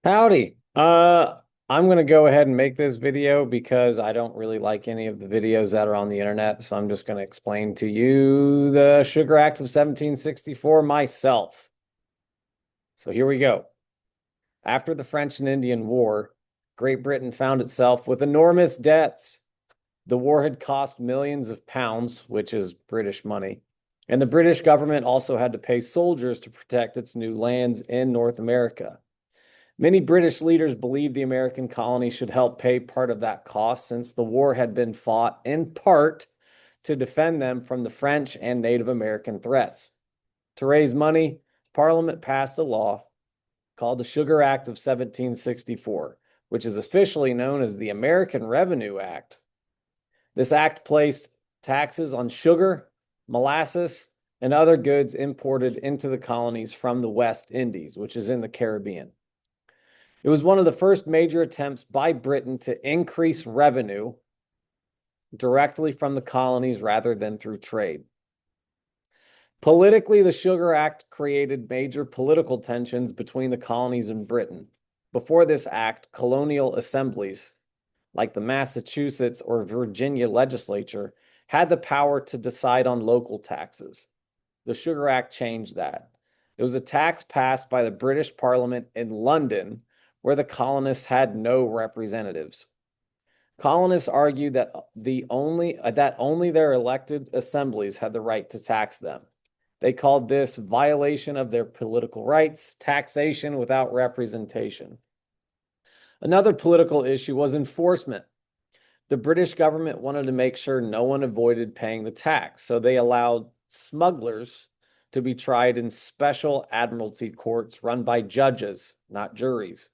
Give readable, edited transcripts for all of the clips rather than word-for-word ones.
Howdy. I'm going to go ahead and make this video because I don't really like any of the videos that are on the internet. So I'm just going to explain to you the Sugar Act of 1764 myself. So here we go. After the French and Indian War, Great Britain found itself with enormous debts. The war had cost millions of pounds, which is British money. And the British government also had to pay soldiers to protect its new lands in North America. Many British leaders believed the American colony should help pay part of that cost since the war had been fought in part to defend them from the French and Native American threats. To raise money, Parliament passed a law called the Sugar Act of 1764, which is officially known as the American Revenue Act. This act placed taxes on sugar, molasses, and other goods imported into the colonies from the West Indies, which is in the Caribbean. It was one of the first major attempts by Britain to increase revenue directly from the colonies rather than through trade. Politically, the Sugar Act created major political tensions between the colonies and Britain. Before this act, colonial assemblies, like the Massachusetts or Virginia legislature, had the power to decide on local taxes. The Sugar Act changed that. It was a tax passed by the British Parliament in London, where the colonists had no representatives. Colonists argued that only their elected assemblies had the right to tax them. They called this violation of their political rights, taxation without representation. Another political issue was enforcement. The British government wanted to make sure no one avoided paying the tax, so they allowed smugglers to be tried in special admiralty courts run by judges, not juries.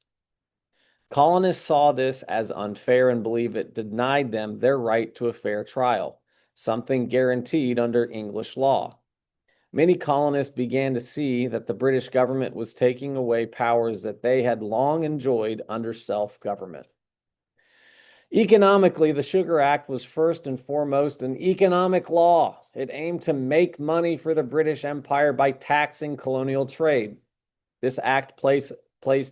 Colonists saw this as unfair and believe it denied them their right to a fair trial, something guaranteed under English law. Many colonists began to see that the British government was taking away powers that they had long enjoyed under self-government. Economically, the Sugar Act was first and foremost an economic law. It aimed to make money for the British Empire by taxing colonial trade. This act placed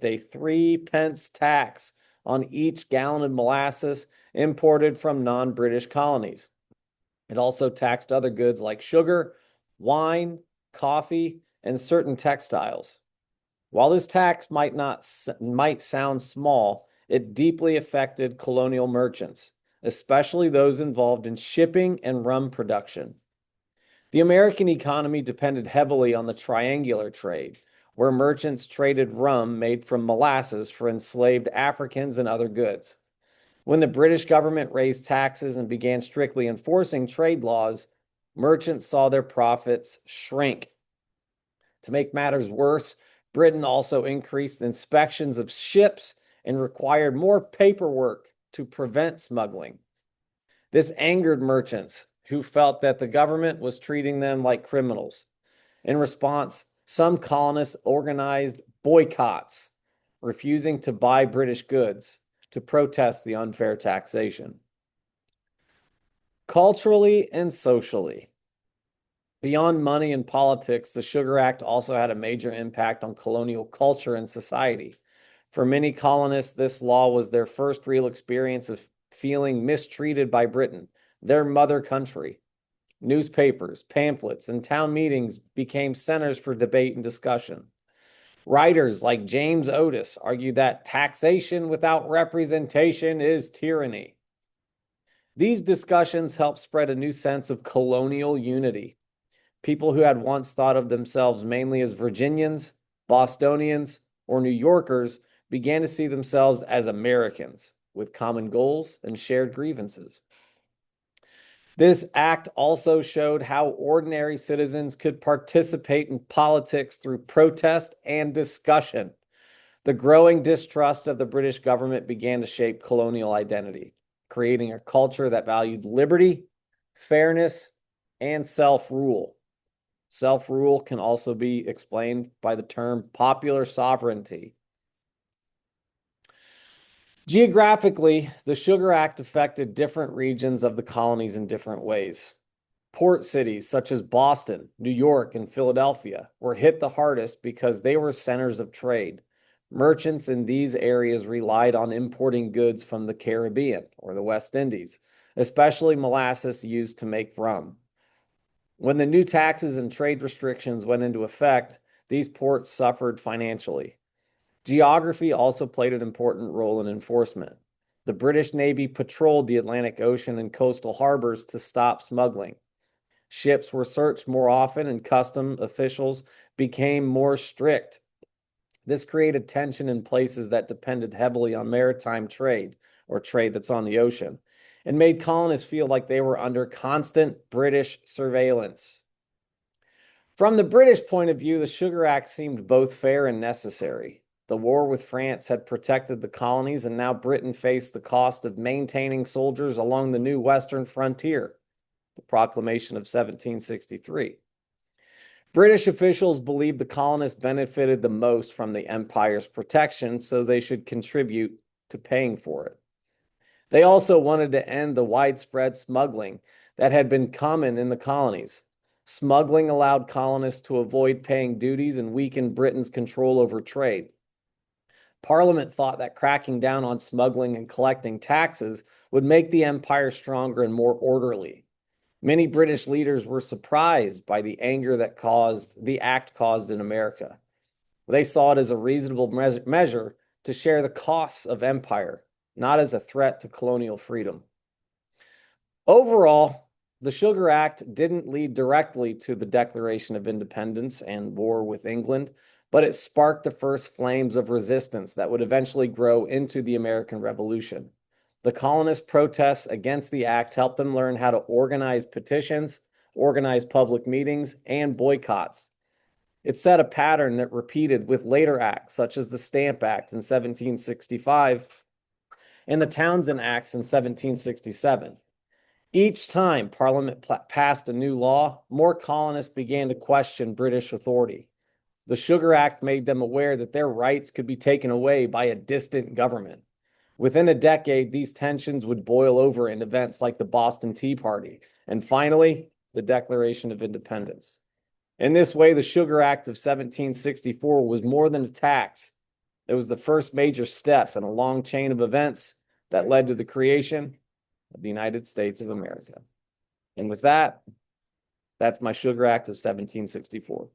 a 3 pence tax on each gallon of molasses imported from non-British colonies. It also taxed other goods like sugar, wine, coffee, and certain textiles. While this tax might sound small, it deeply affected colonial merchants, especially those involved in shipping and rum production. The American economy depended heavily on the triangular trade, where merchants traded rum made from molasses for enslaved Africans and other goods. When the British government raised taxes and began strictly enforcing trade laws, merchants saw their profits shrink. To make matters worse, Britain also increased inspections of ships and required more paperwork to prevent smuggling. This angered merchants who felt that the government was treating them like criminals. In response, some colonists organized boycotts, refusing to buy British goods to protest the unfair taxation. Culturally and socially, beyond money and politics, the Sugar Act also had a major impact on colonial culture and society. For many colonists, this law was their first real experience of feeling mistreated by Britain, their mother country. Newspapers, pamphlets, and town meetings became centers for debate and discussion. Writers like James Otis argued that taxation without representation is tyranny. These discussions helped spread a new sense of colonial unity. People who had once thought of themselves mainly as Virginians, Bostonians, or New Yorkers began to see themselves as Americans with common goals and shared grievances. This act also showed how ordinary citizens could participate in politics through protest and discussion. The growing distrust of the British government began to shape colonial identity, creating a culture that valued liberty, fairness, and self-rule. Self-rule can also be explained by the term popular sovereignty. Geographically, the Sugar Act affected different regions of the colonies in different ways. Port cities such as Boston, New York, and Philadelphia were hit the hardest because they were centers of trade. Merchants in these areas relied on importing goods from the Caribbean or the West Indies, especially molasses used to make rum. When the new taxes and trade restrictions went into effect, these ports suffered financially. Geography also played an important role in enforcement. The British Navy patrolled the Atlantic Ocean and coastal harbors to stop smuggling. Ships were searched more often and custom officials became more strict. This created tension in places that depended heavily on maritime trade, or trade that's on the ocean, and made colonists feel like they were under constant British surveillance. From the British point of view, the Sugar Act seemed both fair and necessary. The war with France had protected the colonies, and now Britain faced the cost of maintaining soldiers along the new western frontier, the Proclamation of 1763. British officials believed the colonists benefited the most from the empire's protection, so they should contribute to paying for it. They also wanted to end the widespread smuggling that had been common in the colonies. Smuggling allowed colonists to avoid paying duties and weakened Britain's control over trade. Parliament thought that cracking down on smuggling and collecting taxes would make the empire stronger and more orderly. Many British leaders were surprised by the anger that the act caused in America. They saw it as a reasonable measure to share the costs of empire, not as a threat to colonial freedom. Overall, the Sugar Act didn't lead directly to the Declaration of Independence and war with England, but it sparked the first flames of resistance that would eventually grow into the American Revolution. The colonists' protests against the act helped them learn how to organize petitions, organize public meetings, and boycotts. It set a pattern that repeated with later acts, such as the Stamp Act in 1765 and the Townshend Acts in 1767. Each time Parliament passed a new law, more colonists began to question British authority. The Sugar Act made them aware that their rights could be taken away by a distant government. Within a decade, these tensions would boil over in events like the Boston Tea Party, and finally, the Declaration of Independence. In this way, the Sugar Act of 1764 was more than a tax. It was the first major step in a long chain of events that led to the creation of the United States of America. And with that, that's my Sugar Act of 1764.